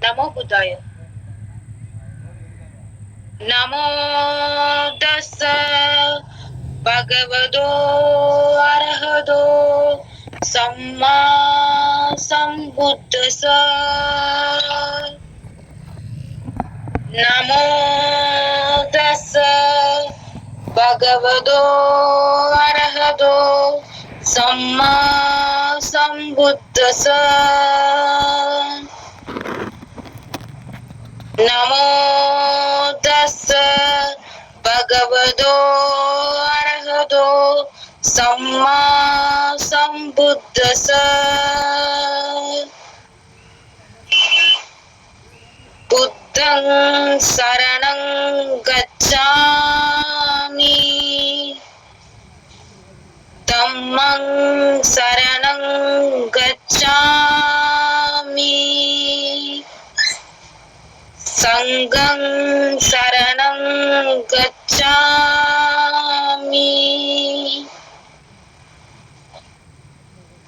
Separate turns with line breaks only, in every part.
Namo Buddhaya. Namo Dasa Bhagavado Arahado Samma Sambuddhasa. Namo Dasa Bhagavado Arahado Samma Sambuddhasa. Namo Dasa Bhagavado Arahado Samma Sambuddhasa. Buddhang Saranang Gacchami, Dhammang Saranang Gacchami, Sanghang Saranang Gacchami,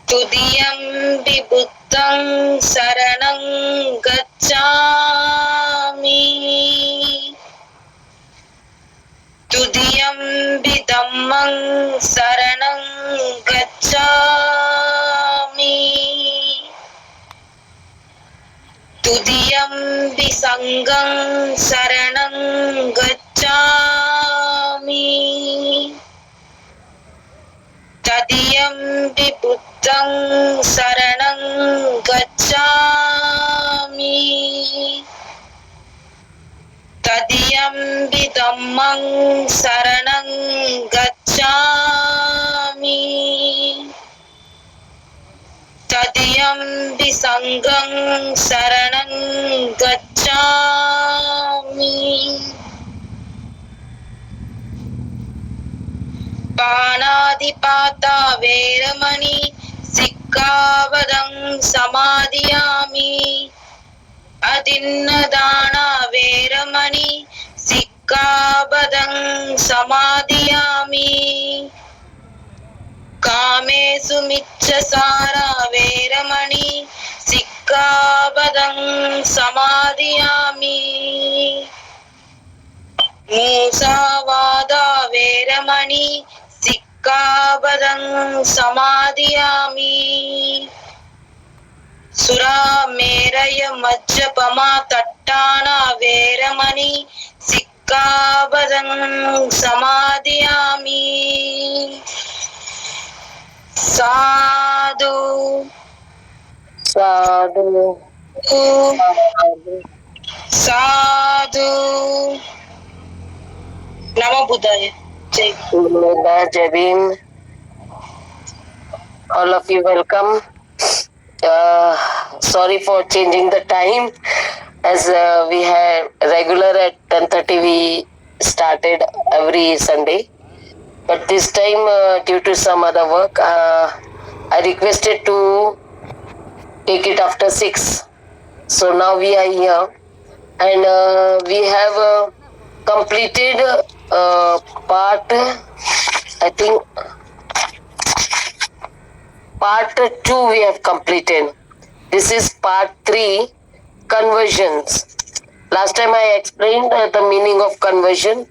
Tudiyampi Buddhang Saranang Gacchami, Tudiyampi Dhammang Saranang Gacchami, Tudiyampi Sanghang Saranang Gacchami, Tadiyampi Buddhang Saranang Gacchami, Tadiyampi Dhammang Saranang Gacchami, Tadiyampi Sanghang Saranang Gacchami. Panadipata Veramani Sikkhavadang Samadhiyami, Adinnadana Veramani Sikkhavadang Samadhiyami, Kamesu Miccasara Veramani Sikkhavadang Samadhiyami, Musavada Veramani Sikkhavadang Samadhiyami, Sura Meraya Majjapama Tattana Veramani Sikkhavadang Samadhiyami. Sadhu
Sadhu
Sadhu. Namo Buddhaya. Jai.
Jai Bhim. All of you welcome. Sorry for changing the time, as we had regular at 10:30 we started every Sunday, but this time due to some other work I requested to take it after 6. So now we are here, and we have completed part, I think part 2 we have completed. This is part 3, conversions. Last time I explained the meaning of conversion,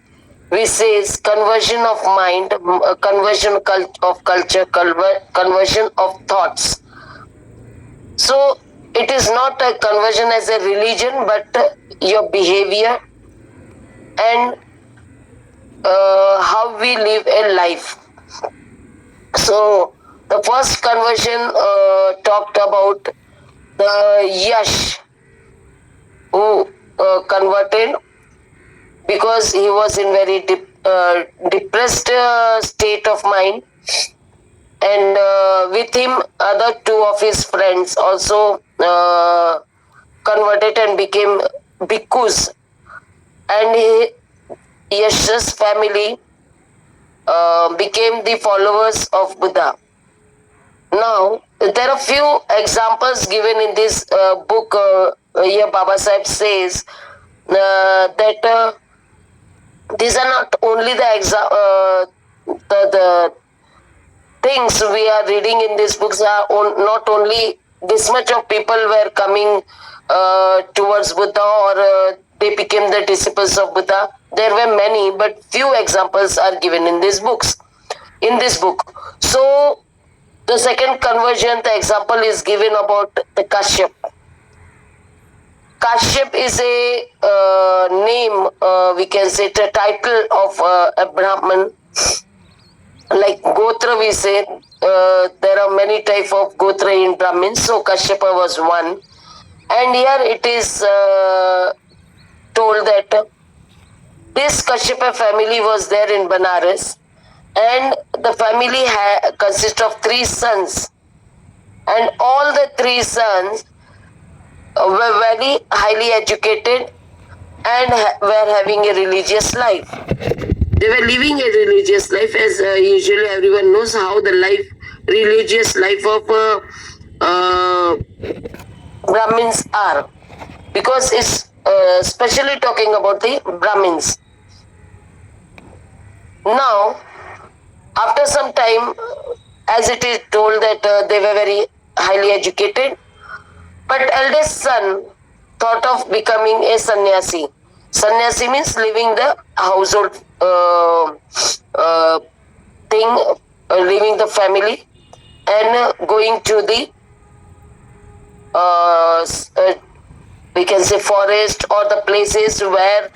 which says conversion of mind, conversion of culture, conversion of thoughts. So it is not a conversion as a religion, but your behavior and how we live a life. So the first conversion talked about the Yash, who converted because he was in very depressed state of mind, and with him other 2 of his friends also converted and became bhikkhus, and Yash's family became the followers of Buddha. Now, there are few examples given in this book. Here Baba Sahib says that these are not only the things we are reading in these books are not only this much of people were coming towards Buddha, or they became the disciples of Buddha. There were many, but few examples are given in these books. In this book. So the second conversion, the example is given about the Kashyap. Kashyap is a name, we can say, the title of a Brahman. Like Gotra, we say, there are many types of Gotra in Brahmins, so Kashyapa was one. And here it is told that this Kashyapa family was there in Benaras, and the family consists of 3 sons, and all the 3 sons were very highly educated and were having a religious life. They were living a religious life, as usually everyone knows how the religious life of Brahmins are, because it's especially talking about the Brahmins. Now, after some time, as it is told that they were very highly educated, but eldest son thought of becoming a sannyasi. Sannyasi means leaving the household thing, leaving the family and going to the we can say forest or the places where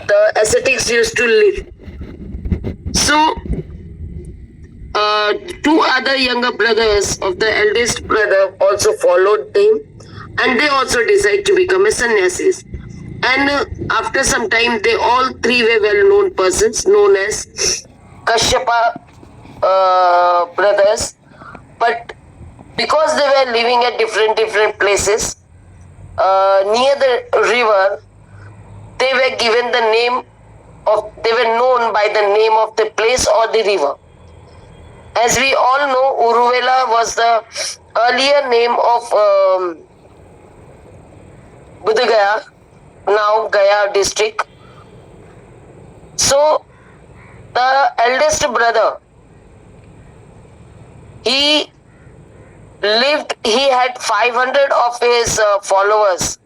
the ascetics used to live. So 2 other younger brothers of the eldest brother also followed him, and they also decided to become a sannyasis. And after some time, they all 3 were well-known persons known as Kassyapa brothers. But because they were living at different places near the river, they were given the name of, they were known by the name of the place or the river. As we all know, Uruvella was the earlier name of Gaya, now Gaya district. So the eldest brother, he had 500 of his followers,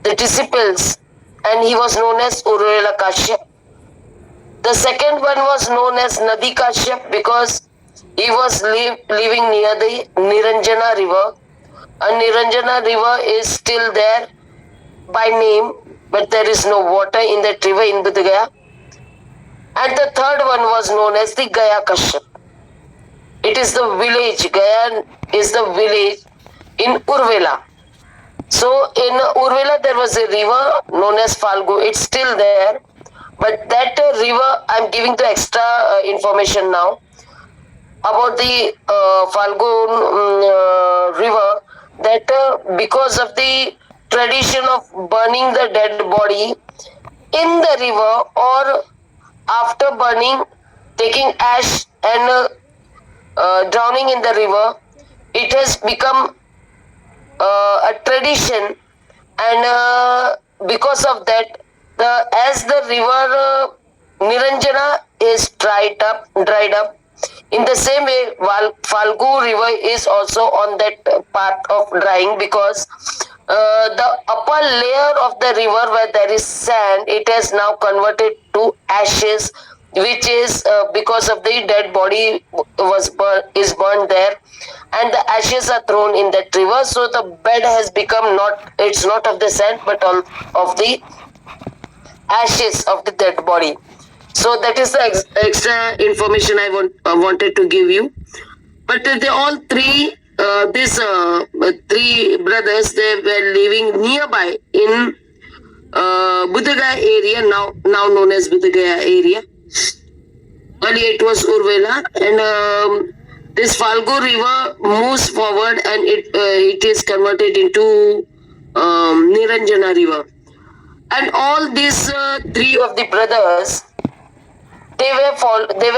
the disciples, and he was known as Uruvella Kassyapa. The second one was known as Nadi Kassyapa because he was living near the Niranjana river. And Niranjana river is still there by name, but there is no water in that river in Bodh Gaya. And the third one was known as the Gaya Kassyapa. It is the village, Gaya is the village in Uruvella. So in Uruvella there was a river known as Falgu. It's still there. But that river, I'm giving the extra information now about the Falgun river, that because of the tradition of burning the dead body in the river or after burning, taking ash and drowning in the river, it has become a tradition, and because of that, as the river Niranjana is dried up, in the same way Falgu river is also on that part of drying, because the upper layer of the river where there is sand, it has now converted to ashes, which is because of the dead body is burned there, and the ashes are thrown in that river. So the bed has become it's not of the sand but of the ashes of the dead body. So that is the extra information I wanted to give you. But they all 3 these 3 brothers, they were living nearby in Bodh Gaya area, now known as Bodh Gaya area. Earlier it was Uruvella, and this Falgu river moves forward and it is converted into Niranjana river. And all these 3 of the brothers, they were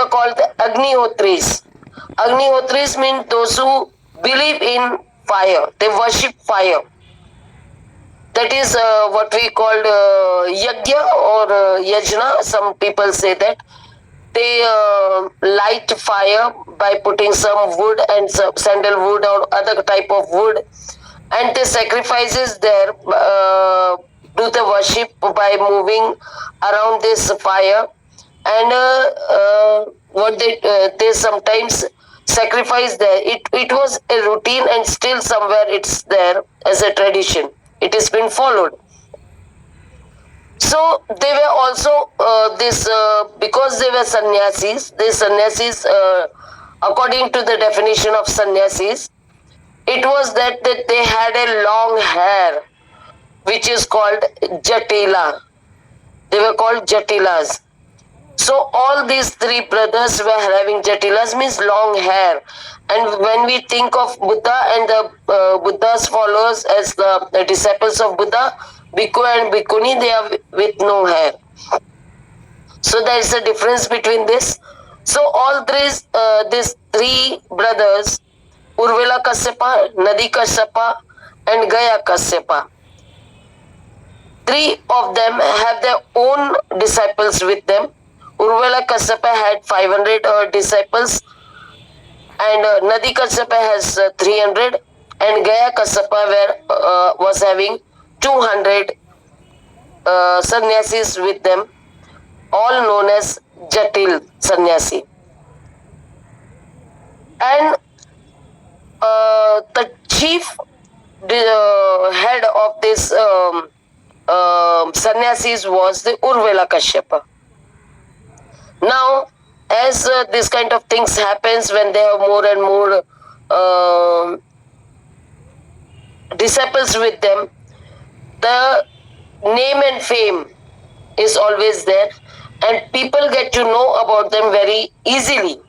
called the Agnihotris. Agnihotris means those who believe in fire. They worship fire. That is what we called yajna or yajna. Some people say that. They light fire by putting some wood and some sandalwood or other type of wood, and they sacrifices there, do the worship by moving around this fire, and what they sometimes sacrifice there. It was a routine, and still somewhere it's there as a tradition. It has been followed. So they were also because they were sannyasis. These sannyasis, according to the definition of sannyasis, it was that they had a long hair, which is called Jatila. They were called Jatilas. So all these three brothers were having Jatilas, means long hair. And when we think of Buddha and the Buddha's followers as the disciples of Buddha, Bhikkhu and Bhikkhuni, they are with no hair. So there is a difference between this. So all these three brothers, Uruvella Kassyapa, Nadi Kassyapa, and Gaya Kassyapa, three of them have their own disciples with them. Uruvella Kassyapa had 500 disciples, and Nadi Kassyapa has 300, and Gaya Kassyapa was having 200 sannyasis with them, all known as Jatil Sannyasi. And the chief head of this sannyasis was the Uruvella Kassyapa. Now, as this kind of things happens when they have more and more disciples with them, the name and fame is always there, and people get to know about them very easily.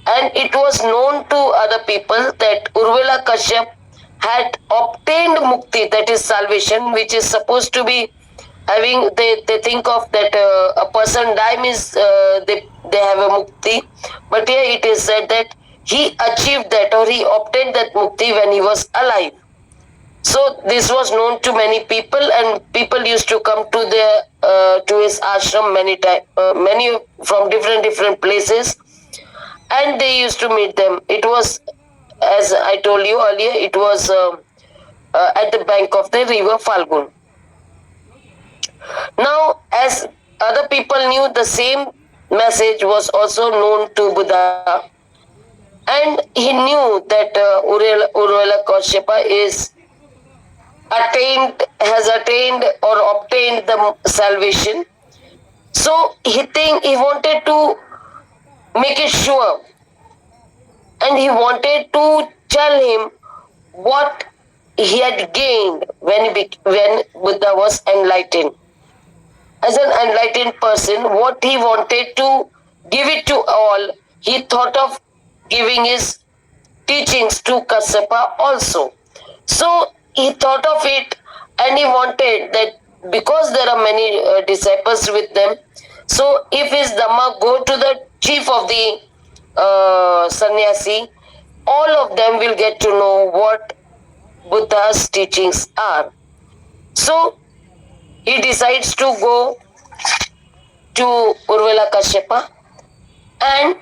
And it was known to other people that Uruvella Kassyapa had obtained mukti, that is salvation, which is supposed to be having, they think of that a person die means they have a mukti, but here it is said that he achieved that, or he obtained that mukti when he was alive. So this was known to many people, and people used to come to his ashram many from different places, and they used to meet them. It was, as I told you earlier, it was at the bank of the river Falgun. Now, as other people knew, the same message was also known to Buddha, and he knew that Uruvella Kassyapa has attained or obtained the salvation. So he wanted to make it sure, and he wanted to tell him what he had gained when Buddha was enlightened. As an enlightened person, what he wanted to give it to all, he thought of giving his teachings to Kassyapas also. So he thought of it, and he wanted that because there are many disciples with them, so if his Dhamma go to the chief of the sannyasi, all of them will get to know what Buddha's teachings are. So he decides to go to Uruvella Kassyapa, and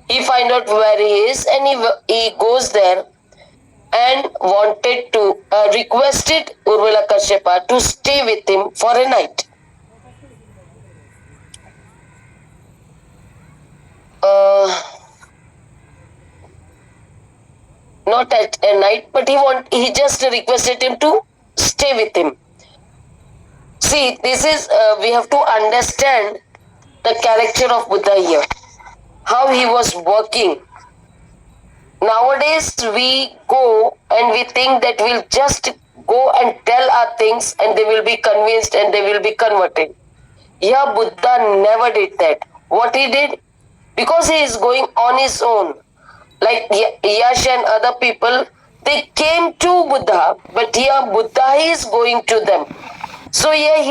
he finds out where he is, and he goes there and wanted to requested Uruvella Kassyapa to stay with him for a night. Not at a night, but he just requested him to stay with him. See, this is we have to understand the character of Buddha here, how he was working. Nowadays we go and we think that we'll just go and tell our things and they will be convinced and they will be converted. Here Buddha never did that. What he did, because he is going on his own, like Yash and other people, they came to Buddha, but here Buddha is going to them. So here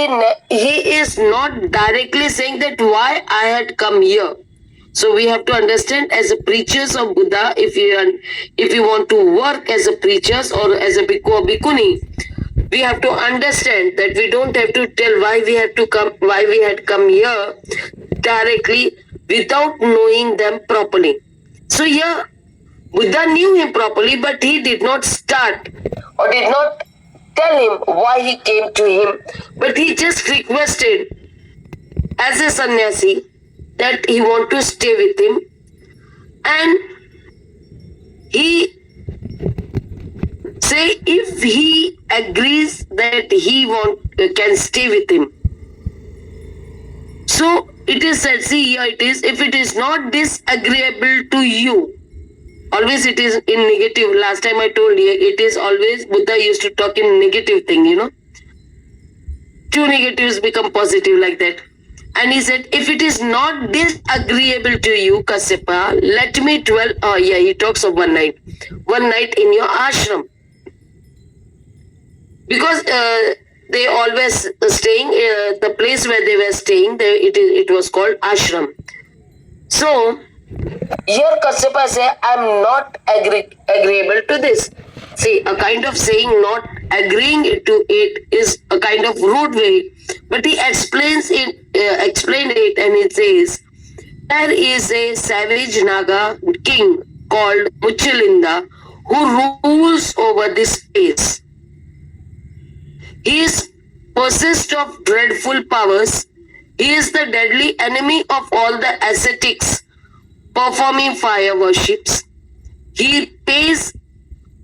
he is not directly saying that why I had come here. So we have to understand, as a preachers of Buddha, if you want to work as a preachers or as a bhikkhu or bhikkhuni, we have to understand that we don't have to tell why we had come here directly without knowing them properly. So here Buddha knew him properly, but he did not start or did not tell him why he came to him, but he just requested as a sannyasi that he want to stay with him, and he say if he agrees that he can stay with him. So it is said, see here it is, if it is not disagreeable to you, always it is in negative. Last time I told you, it is always, Buddha used to talk in negative thing, Two negatives become positive like that. And he said, if it is not disagreeable to you, Kasyapa, let me dwell. Oh yeah, he talks of one night. One night in your ashram. Because they always staying, the place where they were staying, it was called ashram. So, here Kasyapa say, I am not agreeable to this. See, a kind of saying not agreeing to it is a kind of rude way. But he explained it and he says, there is a savage Naga king called Muchalinda who rules over this place. He is possessed of dreadful powers. He is the deadly enemy of all the ascetics performing fire worships. He pays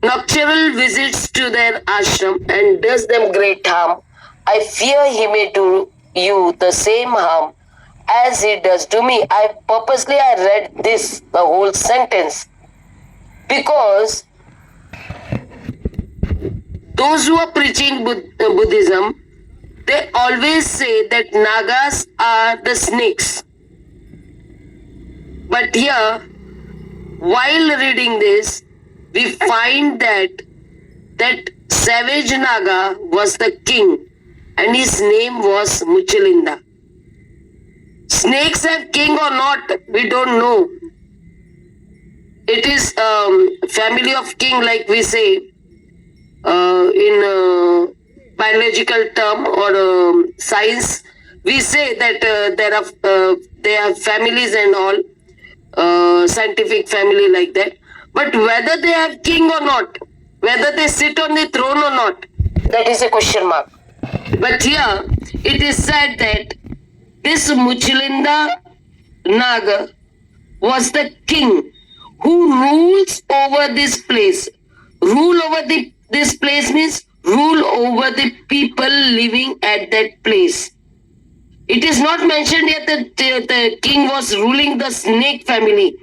nocturnal visits to their ashram and does them great harm. I fear he may do you the same harm as he does to me. I read this, the whole sentence, because those who are preaching Buddhism, they always say that Nagas are the snakes. But here, while reading this, we find that savage Naga was the king and his name was Muchalinda. Snakes have king or not, we don't know. It is family of king, like we say in biological term or science. We say that there are families and all, scientific family like that. But whether they have king or not, whether they sit on the throne or not, that is a question mark. But here it is said that this Muchalinda Naga was the king who rules over this place. Rule over this place means rule over the people living at that place. It is not mentioned yet that the king was ruling the snake family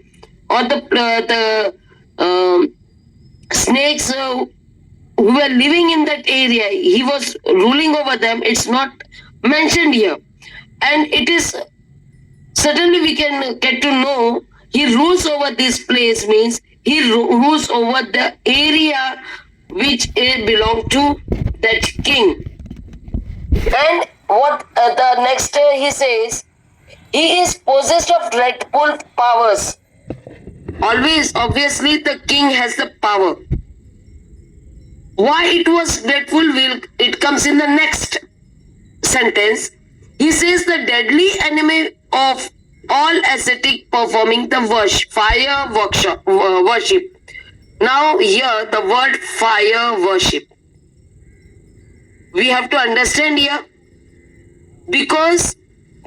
or the snakes who were living in that area. He was ruling over them. It's not mentioned here. And it is, certainly we can get to know, he rules over this place means he rules over the area which belonged to that king. And what the next he says, he is possessed of dreadful powers. Always, obviously, the king has the power. Why it was dreadful, it comes in the next sentence. He says the deadly enemy of all ascetic performing the fire worship. Now here the word fire worship. We have to understand here, because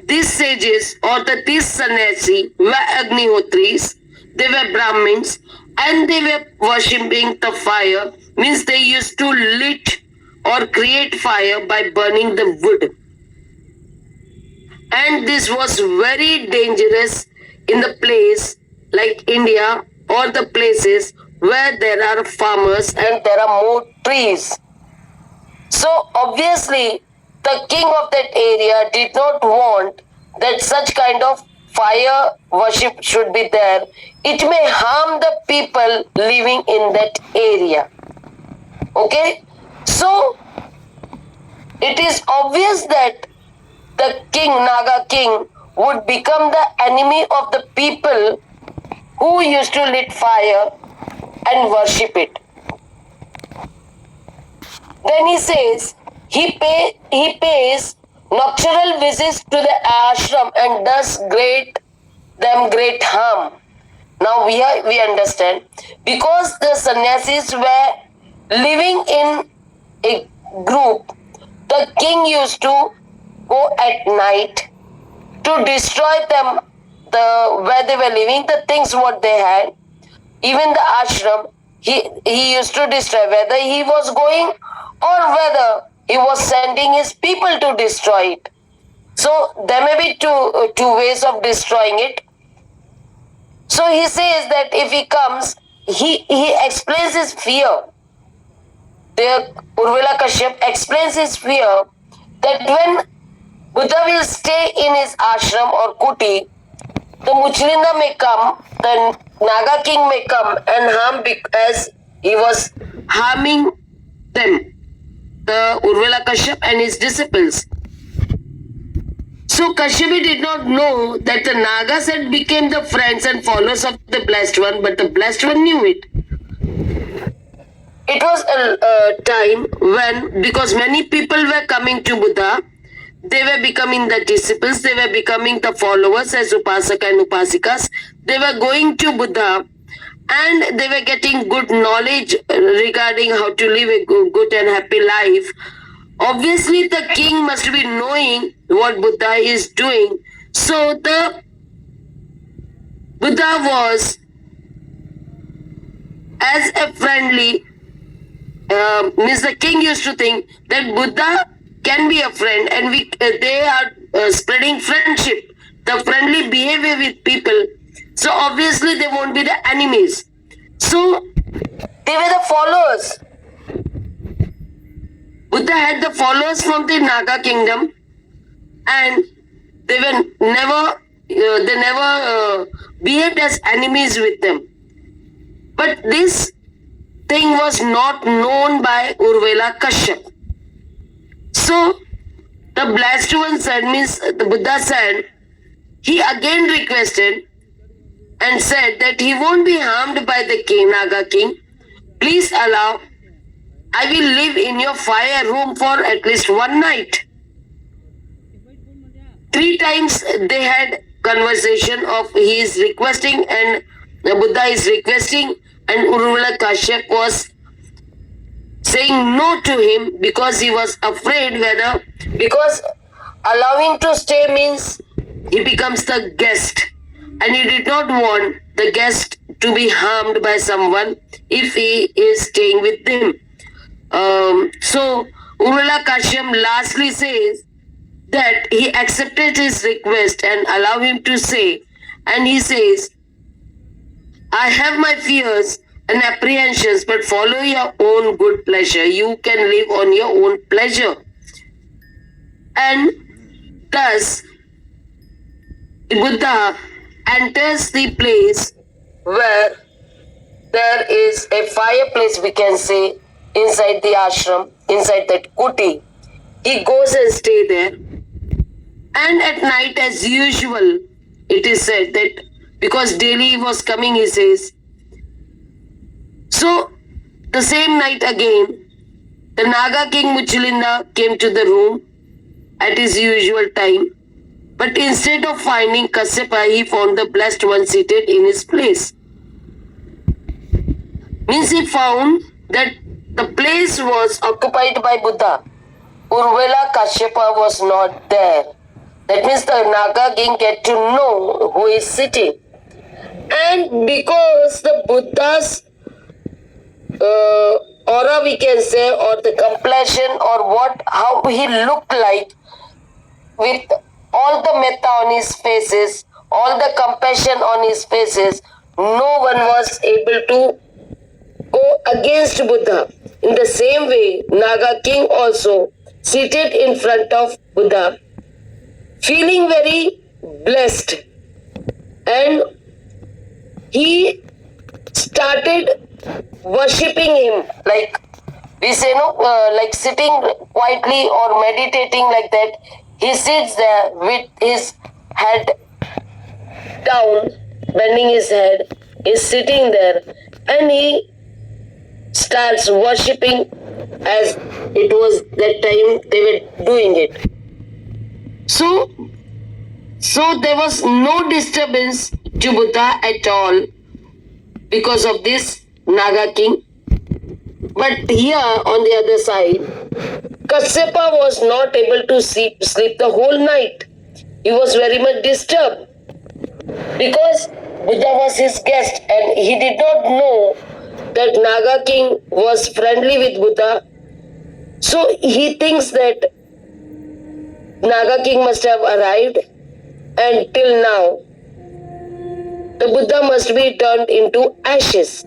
these sages or these sannyasi were Agnihotris, they were Brahmins, and they were worshipping the fire, means they used to lit or create fire by burning the wood. And this was very dangerous in the place like India or the places where there are farmers and there are more trees. So obviously the king of that area did not want that such kind of fire worship should be there. It may harm the people living in that area. Okay? So it is obvious that the king, Naga king, would become the enemy of the people who used to lit fire and worship it. Then he says, he pays nocturnal visits to the ashram and does them great harm. Now we understand, because the sannyasis were living in a group, the king used to go at night to destroy them, where they were living, the things what they had, even the ashram. He used to destroy, whether he was going or whether he was sending his people to destroy it. So there may be two ways of destroying it. So he says that if he comes, he explains his fear. The Uruvella Kassyapa explains his fear that when Buddha will stay in his ashram or kuti, the Muchlinda may come, the Naga king may come and harm, as he was harming them, the Uruvella Kassyapa and his disciples. So Kashyapa did not know that the Nagas had become the friends and followers of the Blessed One, but the Blessed One knew it. It was a time when, because many people were coming to Buddha, they were becoming the disciples, they were becoming the followers as Upasaka and Upasikas. They were going to Buddha and they were getting good knowledge regarding how to live a good and happy life. Obviously, the king must be knowing what Buddha is doing. So the Buddha was as a friendly, means the king used to think that Buddha can be a friend, and they are spreading friendship, the friendly behavior with people. So obviously they won't be the enemies. So they were the followers. Buddha had the followers from the Naga kingdom, and they were never behaved as enemies with them. But this thing was not known by Uruvella Kassyapa. So the Blessed One said, means the Buddha said, he again requested and said that he won't be harmed by the king, Naga king. Please allow, I will live in your fire room for at least one night. 3 times they had conversation of he is requesting and the Buddha is requesting, and Uruvella Kassyapa was saying no to him because he was afraid because allowing to stay means he becomes the guest, and he did not want the guest to be harmed by someone if he is staying with them. So Uruvella Kassyapa lastly says that he accepted his request and allow him to say, and he says, I have my fears and apprehensions, but follow your own good pleasure. You can live on your own pleasure. And thus Buddha enters the place where there is a fireplace, we can say, inside the ashram, inside that kuti. He goes and stays there. And at night, as usual, it is said that because daily he was coming, he says. So, the same night again, the Naga king Muchlinda came to the room at his usual time. But instead of finding Kassyapas, he found the Blessed One seated in his place. Means he found that the place was occupied by Buddha. Uruvella Kassyapa was not there. That means the Naga king get to know who is sitting. And because the Buddha's aura, we can say, or the complexion, or how he looked like, with all the metta on his faces, all the compassion on his faces, no one was able to go against Buddha. In the same way, Naga king also seated in front of Buddha, feeling very blessed, and he started worshipping him, like we say, like sitting quietly or meditating like that. He sits there with his head down, bending his head, is sitting there, and he starts worshipping as it was that time they were doing it. So there was no disturbance to Buddha at all because of this Naga king. But here on the other side, Kasyapa was not able to sleep the whole night. He was very much disturbed because Buddha was his guest and he did not know that Naga king was friendly with Buddha. So he thinks that Naga king must have arrived and till now the Buddha must be turned into ashes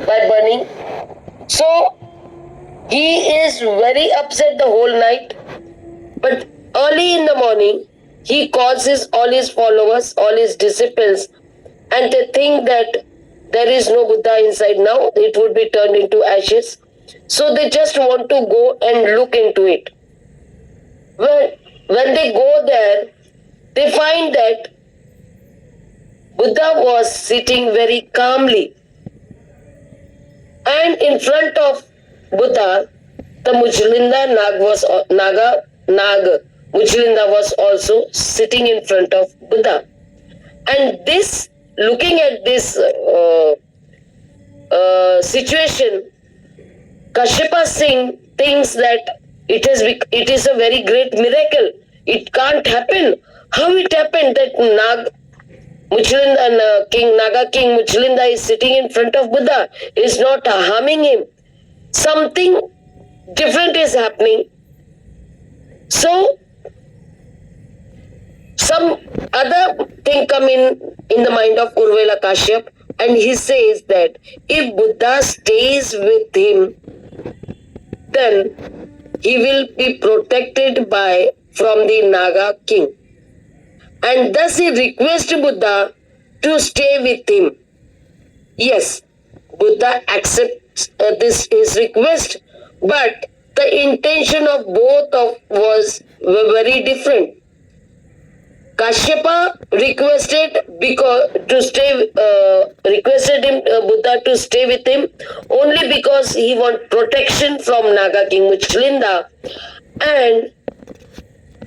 by burning. So he is very upset the whole night. But early in the morning, he calls all his followers, all his disciples, and they think that there is no Buddha inside now, it would be turned into ashes. So they just want to go and look into it. When they go there, they find that Buddha was sitting very calmly. And in front of Buddha, the Mujlinda Nag Mujlinda was also sitting in front of Buddha. And looking at this situation, Kasyapa Singh thinks that it is a very great miracle. It can't happen. How it happened that Naga King Mujlinda is sitting in front of Buddha, is not harming him. Something different is happening. So some other thing come in the mind of Uruvella Kassyapa, and he says that if Buddha stays with him, then he will be protected from the Naga king. And thus he requests Buddha to stay with him. Yes, Buddha accepts his request, but the intention of both were very different. Kasyapa requested Buddha to stay with him only because he want protection from Naga king Mujlinda, and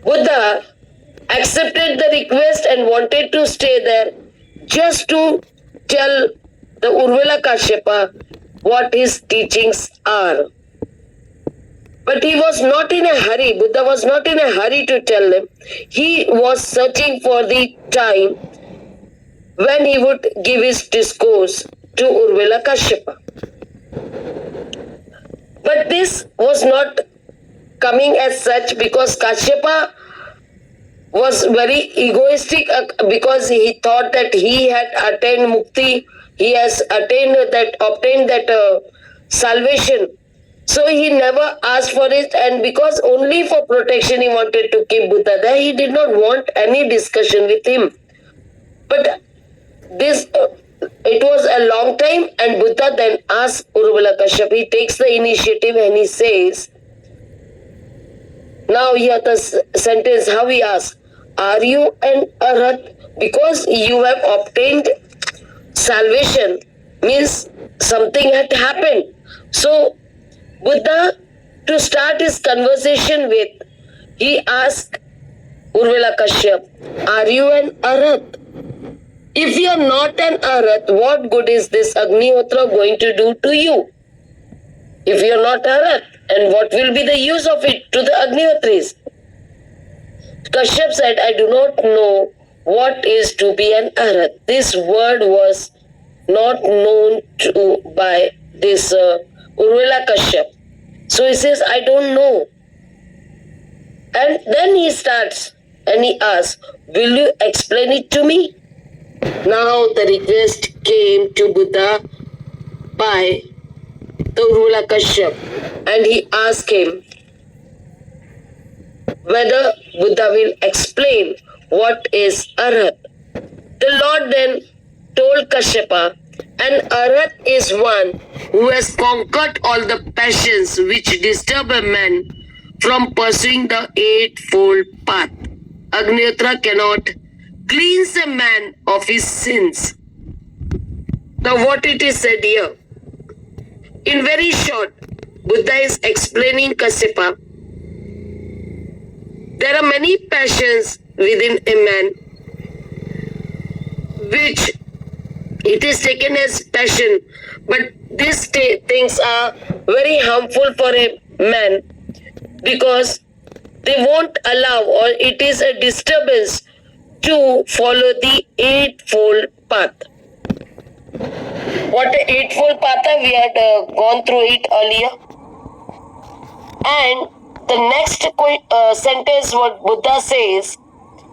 Buddha accepted the request and wanted to stay there just to tell the Uruvella Kassyapa what his teachings are. But he was not in a hurry. Buddha was not in a hurry to tell them. He was searching for the time when he would give his discourse to Uruvella Kassyapa. But this was not coming as such because Kasyapa was very egoistic because he thought that he had attained mukti, he has obtained that salvation. So he never asked for it, and because only for protection he wanted to keep Buddha there, he did not want any discussion with him. But it was a long time, and Buddha then asked Uruvella Kassyapa, he takes the initiative and he says, now here the sentence, how he asks, are you an Arhat? Because you have obtained salvation, means something had happened. So Buddha, to start his conversation with, he asked Uruvella Kassyapa, are you an Arhat? If you are not an Arhat, what good is this Agnihotra going to do to you? If you are not Arhat, and what will be the use of it to the Agnihotris? Kassyapa said, I do not know what is to be an Arhat. This word was not known by this Uruvella Kassyapa. So he says, I don't know. And then he starts and he asks, will you explain it to me? Now the request came to Buddha by the Uruvella Kassyapa, and he asked him whether Buddha will explain what is Arhat. The Lord then told Kasyapa, an Arhat is one who has conquered all the passions which disturb a man from pursuing the eightfold path. Agnihotra cannot cleanse a man of his sins. Now what it is said here? In very short, Buddha is explaining Kasyapa. There are many passions within a man which It is taken as passion, but these things are very harmful for a man because they won't allow, or it is a disturbance to follow the eightfold path. What a eightfold path, we had gone through it earlier. And the next sentence what Buddha says,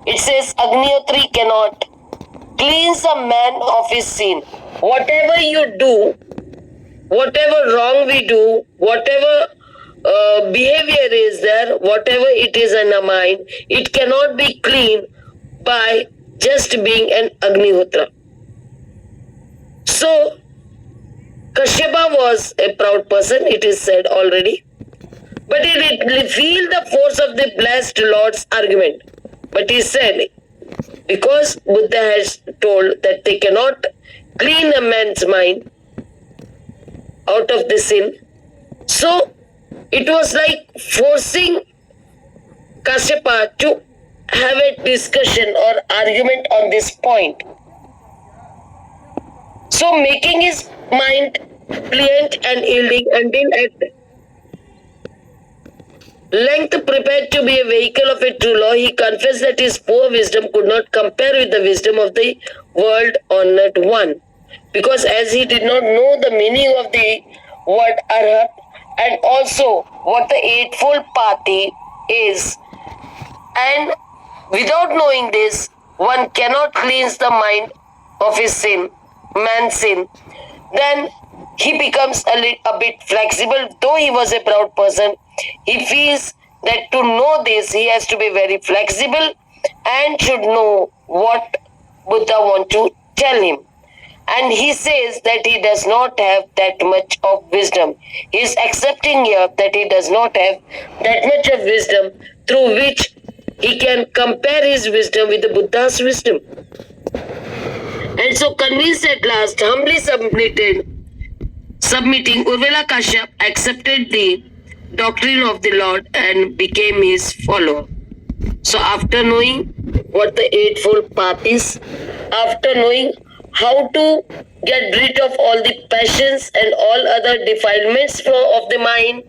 it says Agnihotris cannot cleanse a man of his sin. Whatever you do, whatever wrong we do, whatever behavior is there, whatever it is in our mind, it cannot be clean by just being an Agnihotra. So, Kassyapa was a proud person, it is said already. But he did feel the force of the blessed Lord's argument. But he said, because Buddha has told that they cannot clean a man's mind out of the sin, so it was like forcing Kasyapa to have a discussion or argument on this point. So making his mind pliant and yielding until at length prepared to be a vehicle of a true law, he confessed that his poor wisdom could not compare with the wisdom of the world-honored one. Because as he did not know the meaning of the word arhat and also what the eightfold path is, and without knowing this, one cannot cleanse the mind of his sin, man's sin, then he becomes a bit flexible. Though he was a proud person, he feels that to know this, he has to be very flexible and should know what Buddha wants to tell him. And he says that he does not have that much of wisdom. He is accepting here that he does not have that much of wisdom through which he can compare his wisdom with the Buddha's wisdom. And so convinced at last, humbly submitting, Uruvella Kassyapa accepted the doctrine of the Lord and became his follower. So after knowing what the eightfold path is, after knowing how to get rid of all the passions and all other defilements of the mind,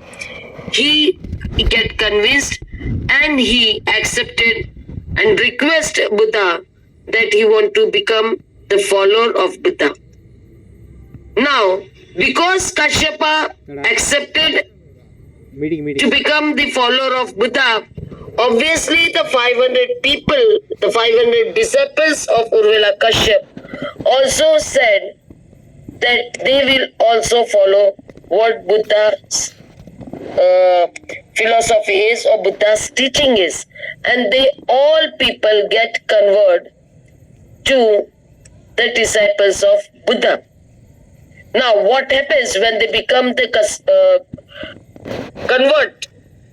he get convinced and he accepted and request Buddha that he want to become the follower of Buddha. Now, because Kasyapa accepted to become the follower of Buddha, obviously the 500 people, the 500 disciples of Uruvella Kassyapa also said that they will also follow what Buddha's philosophy is or Buddha's teaching is. And they all people get converted to the disciples of Buddha. Now what happens when they become the convert?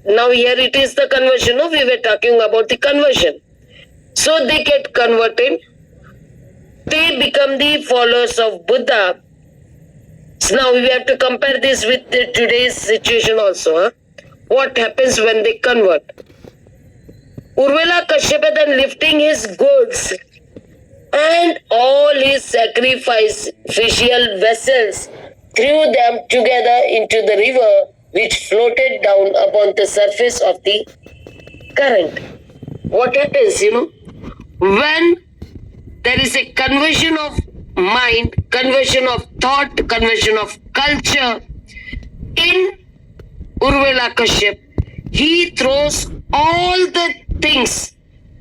Now here it is the conversion. No? We were talking about the conversion. So they get converted. They become the followers of Buddha. So now we have to compare this with today's situation also. Huh? What happens when they convert? Uruvella Kassyapa then lifting his goods and all his sacrificial vessels, threw them together into the river which floated down upon the surface of the current. What happens, when there is a conversion of mind, conversion of thought, conversion of culture in Uruvella Kassyapa, he throws all the things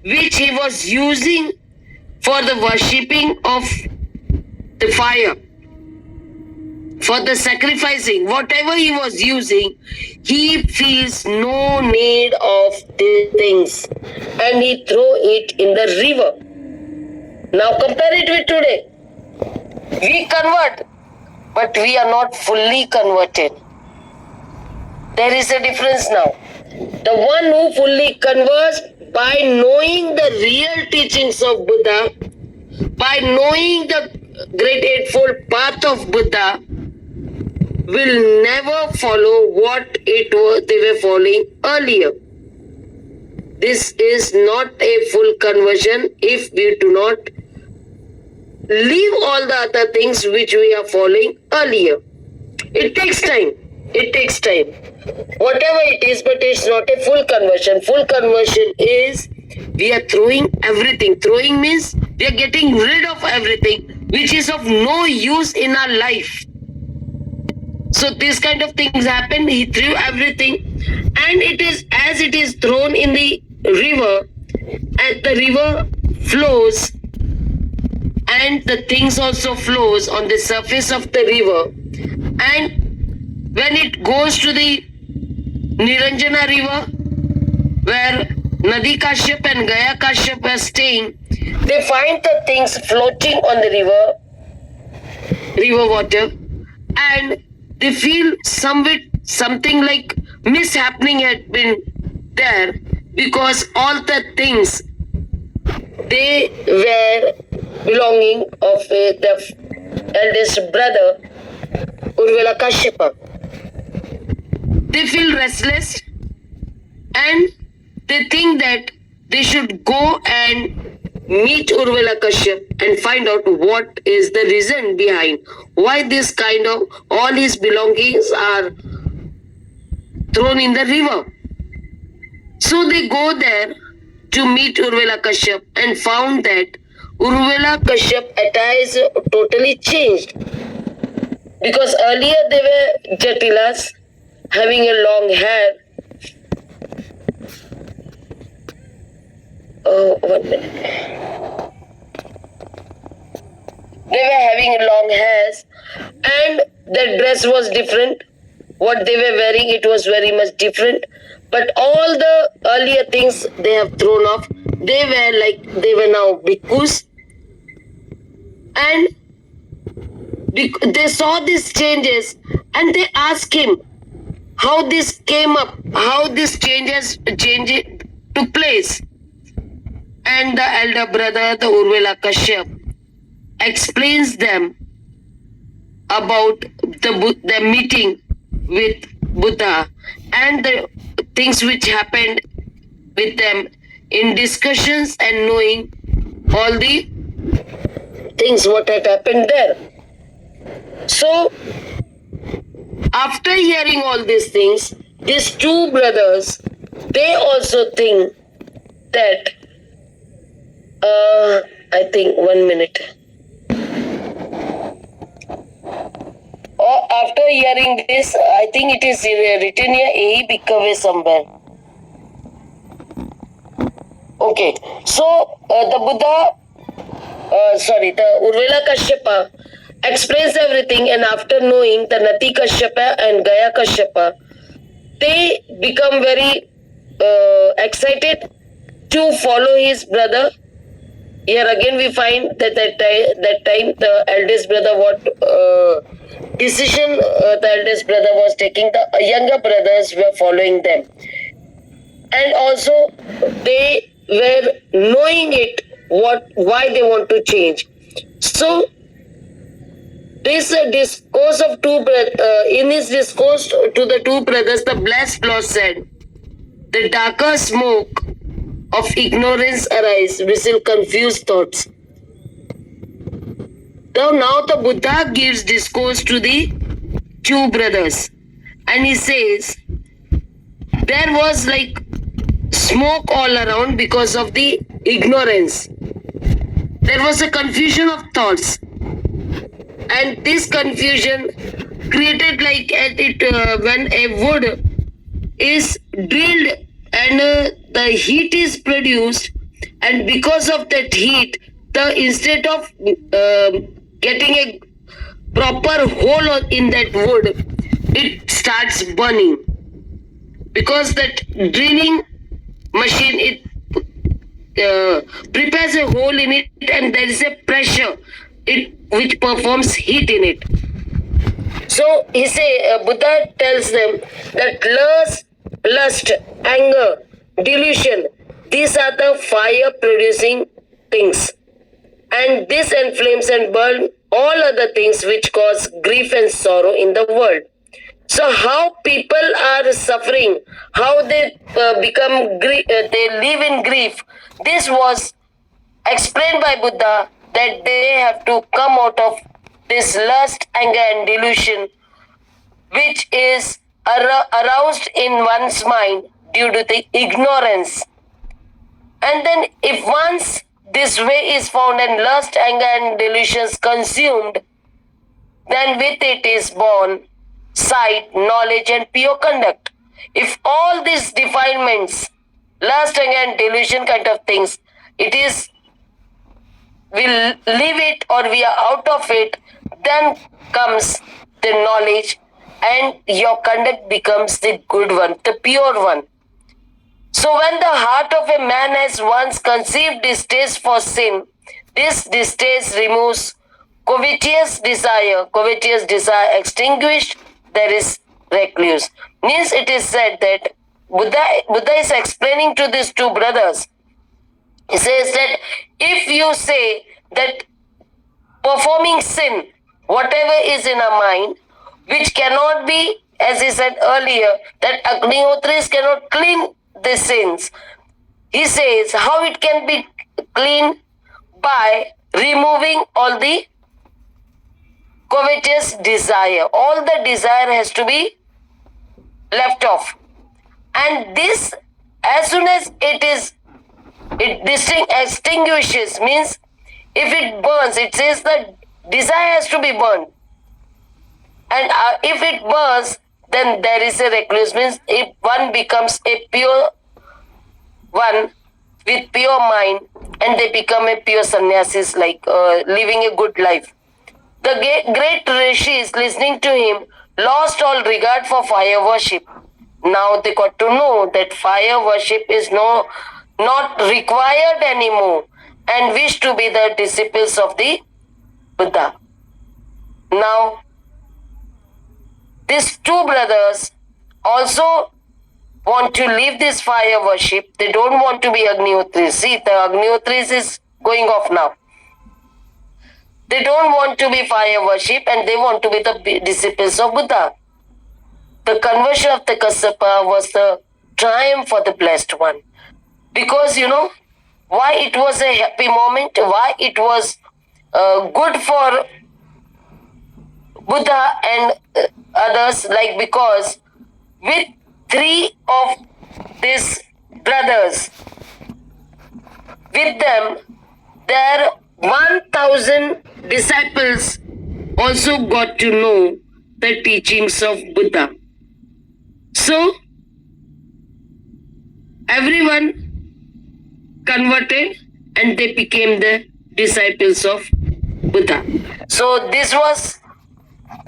which he was using for the worshipping of the fire, for the sacrificing, whatever he was using, he feels no need of these things and he throw it in the river. Now compare it with today. We convert, but we are not fully converted. There is a difference now. The one who fully converts by knowing the real teachings of Buddha, by knowing the great eightfold path of Buddha, will never follow what they were following earlier. This is not a full conversion if we do not leave all the other things which we are following earlier. It takes time. It takes time. Whatever it is, but it's not a full conversion. Full conversion is we are throwing everything. Throwing means we are getting rid of everything which is of no use in our life. So this kind of things happen. He threw everything, and it is as it is thrown in the river, and the river flows, and the things also flows on the surface of the river, and when it goes to the Niranjana river, where Nadi Kassyapa and Gaya Kassyapa are staying, they find the things floating on the river water, and they feel something like mishappening had been there, because all the things they were belonging of the eldest brother Uruvella Kassyapa. They feel restless and they think that they should go and meet Uruvella Kassyapa and find out what is the reason behind why this kind of all his belongings are thrown in the river. So they go there to meet Uruvella Kassyapa and found that Uruvella Kassyapa attire is totally changed, because earlier they were Jatilas, having a long hair. Oh, 1 minute. They were having long hairs, and their dress was different. What they were wearing, it was very much different. But all the earlier things they have thrown off. They were now bhikkhus, and they saw these changes, and they asked him how this came up, how this change took place. And the elder brother, the Uruvella Kassyapa, explains them about the meeting with Buddha and the things which happened with them in discussions and knowing all the things what had happened there. So, after hearing all these things, these two brothers, they also think that, I think 1 minute. After hearing this, I think it is written here, Ehi Bhikkave somewhere. Okay, so the Uruvella Kassyapa explains everything, and after knowing the Nadi Kassyapa and Gaya Kassyapa, they become very excited to follow his brother. Here again we find that that time the eldest brother decision the eldest brother was taking, the younger brothers were following them, and also they were knowing it why they want to change. So this discourse of in his discourse to the two brothers, the blessed Lord said, "The darker smoke of ignorance arise, which will confuse thoughts." Now the Buddha gives discourse to the two brothers, and he says there was like smoke all around because of the ignorance. There was a confusion of thoughts, and this confusion created like when a wood is drilled and the heat is produced, and because of that heat, instead of getting a proper hole in that wood, it starts burning, because that drilling machine, it prepares a hole in it, and there is a pressure which performs heat in it. So Buddha tells them that lust, anger, delusion, these are the fire producing things, and this enflames and burn all other things which cause grief and sorrow in the world. So how people are suffering, how they they live in grief, this was explained by Buddha that they have to come out of this lust, anger, and delusion, which is aroused in one's mind due to the ignorance. And then, if once this way is found and lust, anger, and delusions consumed, then with it is born sight, knowledge, and pure conduct. If all these defilements, lust, anger, and delusion kind of things, it is, we leave it or we are out of it, then comes the knowledge and your conduct becomes the good one, the pure one. So when the heart of a man has once conceived distaste for sin, this distaste removes covetous desire extinguished, there is recluse. Means it is said that Buddha is explaining to these two brothers. He says that if you say that performing sin, whatever is in our mind, which cannot be, as he said earlier, that Agnihotris cannot clean the sins. He says how it can be clean by removing all the covetous desire. All the desire has to be left off. And this, as soon as it extinguishes, means if it burns, it says that desire has to be burned. And if it burns, then there is a recluse. Means if one becomes a pure one with pure mind and they become a pure Sannyasis, like living a good life. The great rishis listening to him lost all regard for fire worship. Now they got to know that fire worship is not required anymore and wish to be the disciples of the Buddha. Now, these two brothers also want to leave this fire worship. They don't want to be Agnihotris. See, the Agnihotris is going off now. They don't want to be fire worship and they want to be the disciples of Buddha. The conversion of the Kassyapas was the triumph for the blessed one. Because, why it was a happy moment, why it was good for Buddha and others, like because with three of these brothers, with them, their 1,000 disciples also got to know the teachings of Buddha. So, everyone converted and they became the disciples of Buddha. So, this was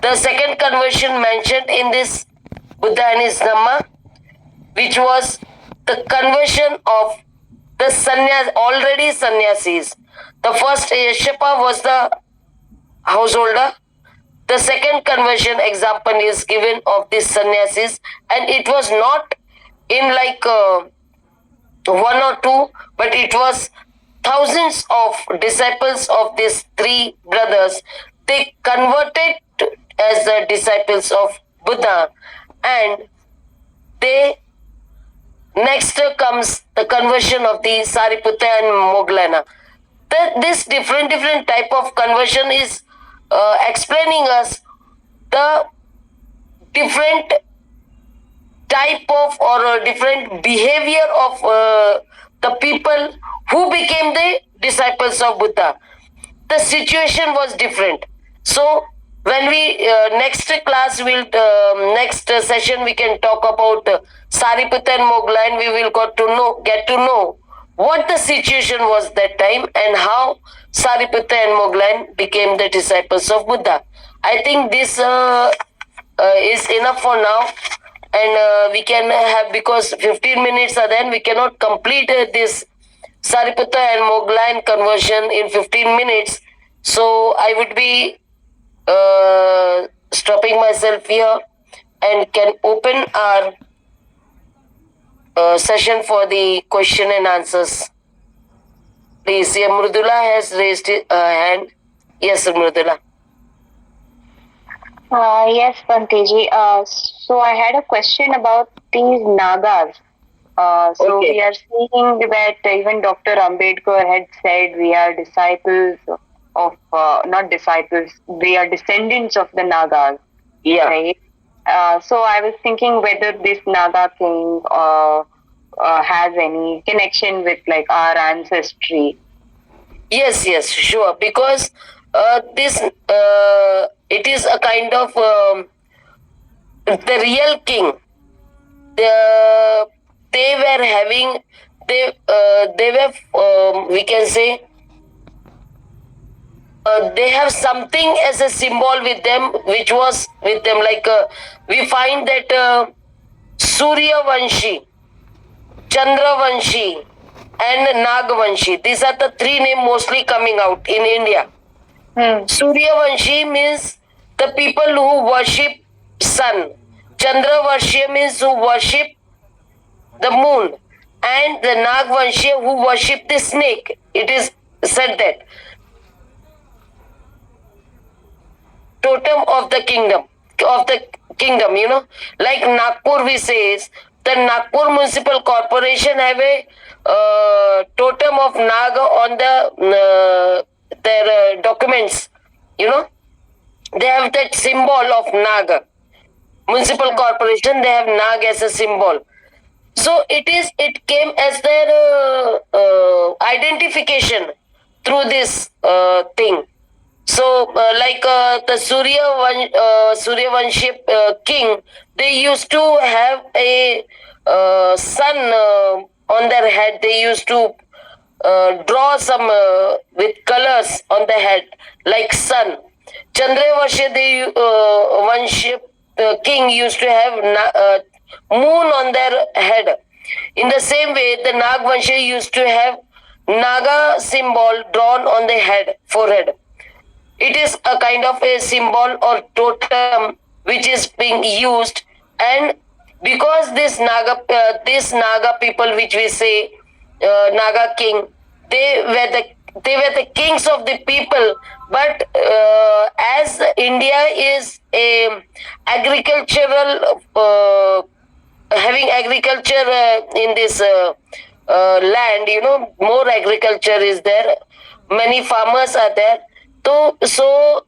the second conversion mentioned in this Buddha and his Dhamma, which was the conversion of the already Sannyasis. The first Kassyapa was the householder. The second conversion example is given of this Sannyasis, and it was not in like one or two, but it was thousands of disciples of these three brothers. They converted as the disciples of Buddha, and they next comes the conversion of the Sariputta and Moggallana. This different type of conversion is explaining us the different type of or different behavior of the people who became the disciples of Buddha. The situation was different. So when we next class will next session we can talk about Sariputta and Moggallana, and we will get to know what the situation was that time and how Sariputta and Moggallana became the disciples of Buddha. I think this is enough for now, and we can have, because 15 minutes are then, we cannot complete this Sariputta and Moggallana conversion in 15 minutes. So I would be stopping myself here and can open our session for the question and answers. Please, yeah, Mridula has raised her hand. Yes, Mridula.
Yes, Bhanteji. So I had a question about these Nagas. So
Okay.
we are seeing that even Dr. Ambedkar had said we are disciples of not disciples, they are descendants of the Nagas,
Yeah.
right? So I was thinking whether this Naga king has any connection with like our ancestry.
Yes, sure. Because this it is a kind of the real king. They were having they were we can say they have something as a symbol with them, which was with them. Like we find that Surya Vanshi, Chandra Vanshi, and Nag Vanshi. These are the three names mostly coming out in India. Surya Vanshi means the people who worship sun. Chandra Vanshi means who worship the moon. And the Nag Vanshi who worship the snake. It is said that totem of the kingdom, like Nagpur we says, the Nagpur Municipal Corporation have a totem of Nag on their documents, they have that symbol of Nag. Municipal Corporation, they have Nag as a symbol. So it came as their identification through this thing. So, like the Suryavanshi king, they used to have a sun on their head. They used to draw some with colors on the head, like sun. Chandravanshi, Vanshi king used to have moon on their head. In the same way, the Nagvanshi used to have Naga symbol drawn on the forehead. It is a kind of a symbol or totem which is being used, and because this Naga people, which we say Naga king, they were the kings of the people. But as India is a agricultural having agriculture in this land, more agriculture is there. Many farmers are there. So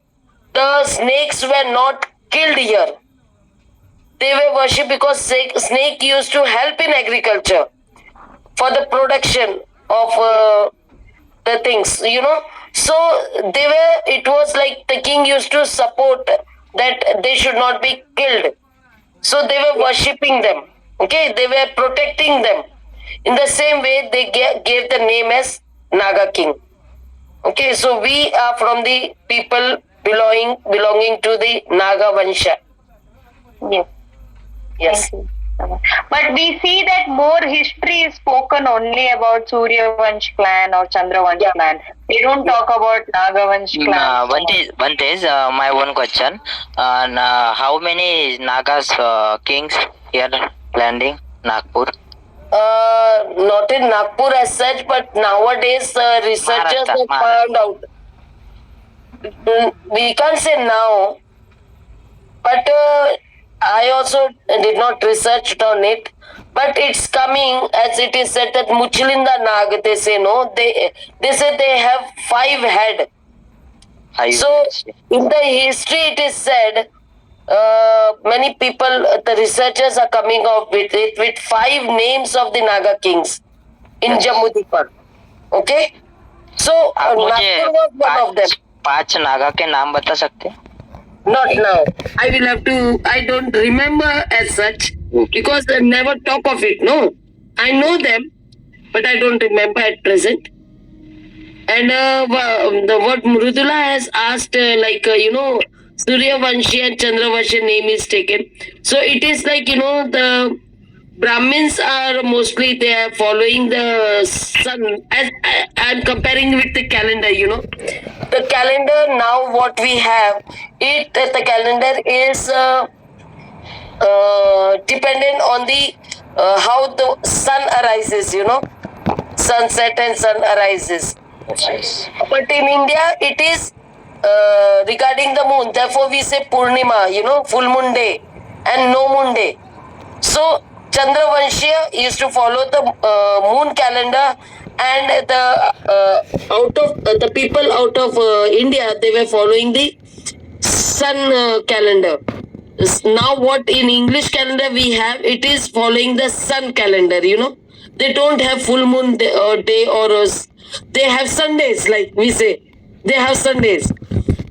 the snakes were not killed here. They were worshipped because snake used to help in agriculture for the production of the things, So it was like the king used to support that they should not be killed. So they were worshipping them. Okay, they were protecting them. In the same way, they gave the name as Naga king. Okay, so we are from the people belonging to the Naga Vansha.
Yes.
Yes.
Thank you. But we see that more history is spoken only about Surya Vansh clan or Chandra Vansh clan. They don't talk about Naga Vansh clan.
One is my one question. How many Nagas kings here landing Nagpur?
Not in Nagpur as such, but nowadays researchers have found out. We can't say now, but I also did not research on it. But it's coming, as it is said that Muchlinda Nag, they say no. They say they have 5 head. So in the history it is said, many people, the researchers are coming up with it, with 5 names of the Naga kings in Jammu Dipar. Okay? So
आप
Nagpur was one of them.
5 Naga के नाम बता सकते हैं?
Not now. I will have to. I don't remember as such because I never talk of it. No, I know them, but I don't remember at present. And what Mrudula has asked, Surya Vanshi and Chandra Vanshi name is taken. So it is like the Brahmins are mostly they are following the sun. As I'm comparing with the calendar, the calendar now what we have, the calendar is dependent on the how the sun arises, sunset and sun arises.
Yes.
But in India, it is regarding the moon. Therefore, we say Purnima, full moon day and no moon day. So, Chandra Vanshya used to follow the moon calendar, and the people out of India, they were following the sun calendar. Now what in English calendar we have, it is following the sun calendar, they don't have full moon day or they have Sundays, like we say, they have Sundays.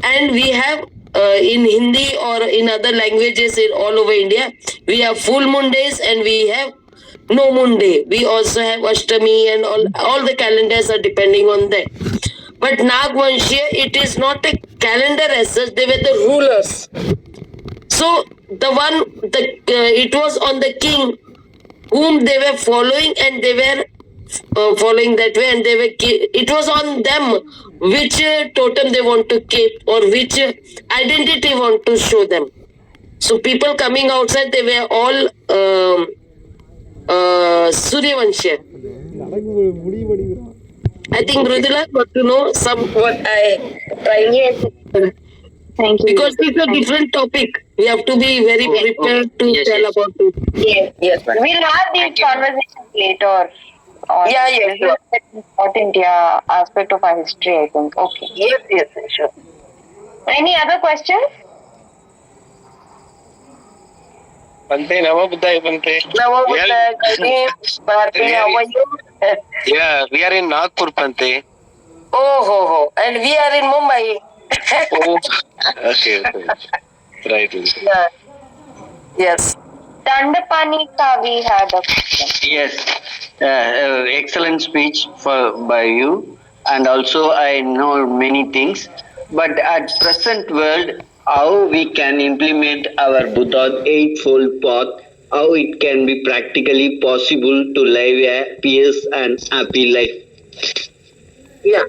And we have in Hindi or in other languages in all over India, we have full moon days and we have no moon day. We also have Ashtami, and all the calendars are depending on that. But Nagvanshya, it is not a calendar as such, they were the rulers. So it was on the king whom they were following, and they were following that way, and it was on them which totem they want to keep or which identity want to show them. So people coming outside, they were all Suryavanshya. I think Rudula got to know what I tried.
Yes. Thank you.
Because it's a different topic. We have to be very prepared to tell about it.
Yes. We'll have these conversations later.
Yes, sure.
Important aspect of our history, I think. Okay.
Yes, sure.
Any other questions?
Bante, Namo Buddhaya, Bante.
Namo Buddhaya, Bharti, how are you?
Yeah, we are in Nagpur, Bante.
Oh, and we are in Mumbai.
Oh, okay. Right.
Yeah. Yes.
Dandapani we had a question.
Yes, excellent speech by you, and also I know many things. But at present world, how we can implement our Buddha's eightfold path? How it can be practically possible to live a peace and happy life?
Yeah.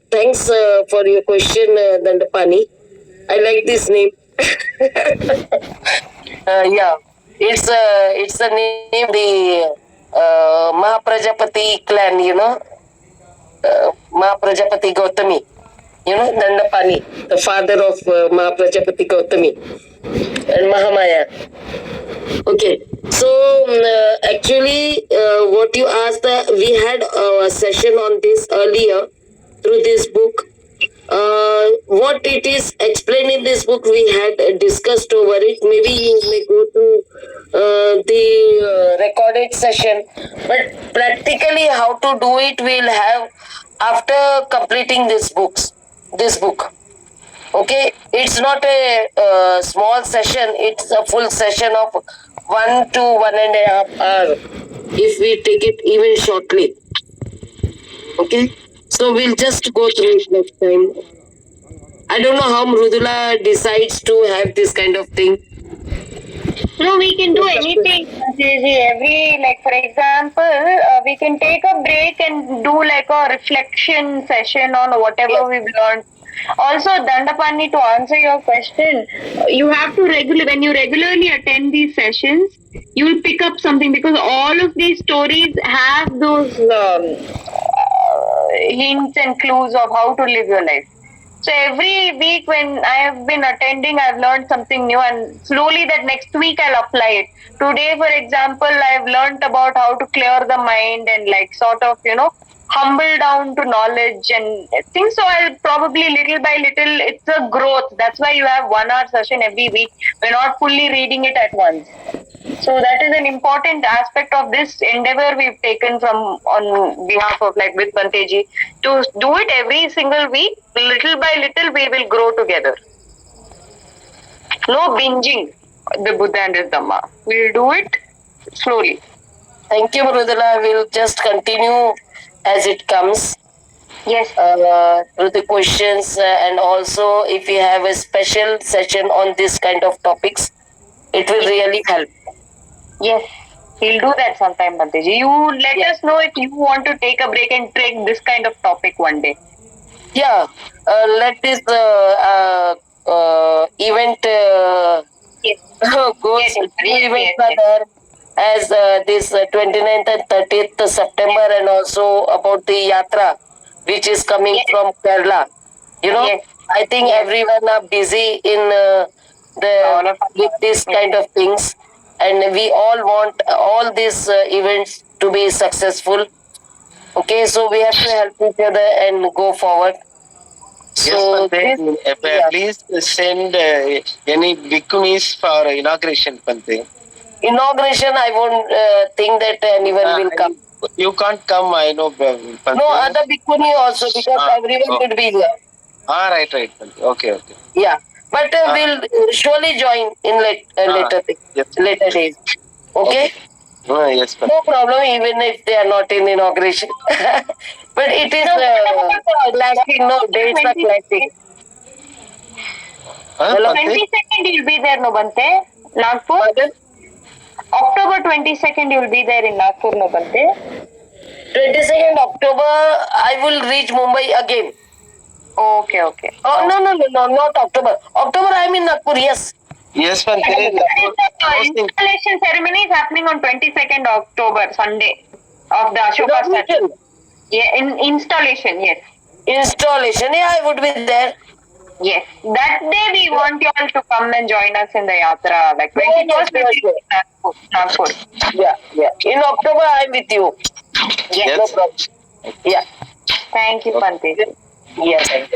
Thanks for your question, Dandapani. I like this name. Yeah, it's the name of the Mahaprajapati clan, Mahaprajapati Gautami, Dandapani, the father of Mahaprajapati Gautami and Mahamaya. Okay, so actually what you asked, we had a session on this earlier through this book. What it is explained in this book, we had discussed over it. Maybe you may go to the recorded session, but practically how to do it we'll have after completing this book. Okay, it's not a small session, it's a full session of 1 to 1.5 hours if we take it even shortly. Okay, so we'll just go through it next time. I don't know how Mrudula decides to have this kind of thing.
No, we can do anything. For example, we can take a break and do like a reflection session on whatever we've learned. Also, Dandapani, to answer your question, you have to when you regularly attend these sessions, you will pick up something, because all of these stories have those hints and clues of how to live your life. So every week when I have been attending, I've learned something new, and slowly that next week I'll apply it. Today, for example, I've learned about how to clear the mind and sort of, humble down to knowledge and things. So I'll probably little by little, it's a growth. That's why you have 1 hour session every week. We're not fully reading it at once. So that is an important aspect of this endeavor we've taken on behalf of with Banteji, to do it every single week. Little by little we will grow together. No binging the Buddha and his Dhamma. We'll do it slowly.
Thank you, Mrudula. We'll just continue as it comes.
Yes.
Through the questions, and also if you have a special session on this kind of topics, it will really help.
Yes, we'll do that sometime, Banteji. You let us know if you want to take a break and take this kind of topic one day.
Yeah, let this event goes. Events are there as this 29th and 30th September, and also about the Yatra, which is coming from Kerala. I think everyone are busy in with this kind of things, and we all want all these events to be successful. Okay, so we have to help each other and go forward. So
yes,
this,
Pante. Please send any bhikkhunis for inauguration, Pante.
inauguration, I won't think that anyone will come.
You can't come, I know, Pante.
No, other bhikkhuni also, because everyone would be there.
Right, Pante. Okay.
Yeah, but we'll surely join in later days. Okay?
Yes, Pante.
No problem, even if they are not in inauguration. But it is clashing, no, dates are clashing. Hello?
Pante?
22nd you'll be there, no Bante? Nagpur?
Pardon?
October 22nd you'll be there in Nagpur, no Bante?
22nd October, I will reach Mumbai again.
Okay.
Oh, no, not October. October, I'm in Nagpur, yes.
Yes, Pante.
The installation ceremony is happening on 22nd October, Sunday, of the Ashoka statue.
Inauguration.
Yeah, in installation, yes.
Installation, yeah, I would be there.
Yes. That day we want you all to come and join us in the yatra, like
Yes,
21st, Nagpur.
Yeah. In October, I'm with you.
Yes.
No problem. Yeah.
Thank you, Pante.
Yes. And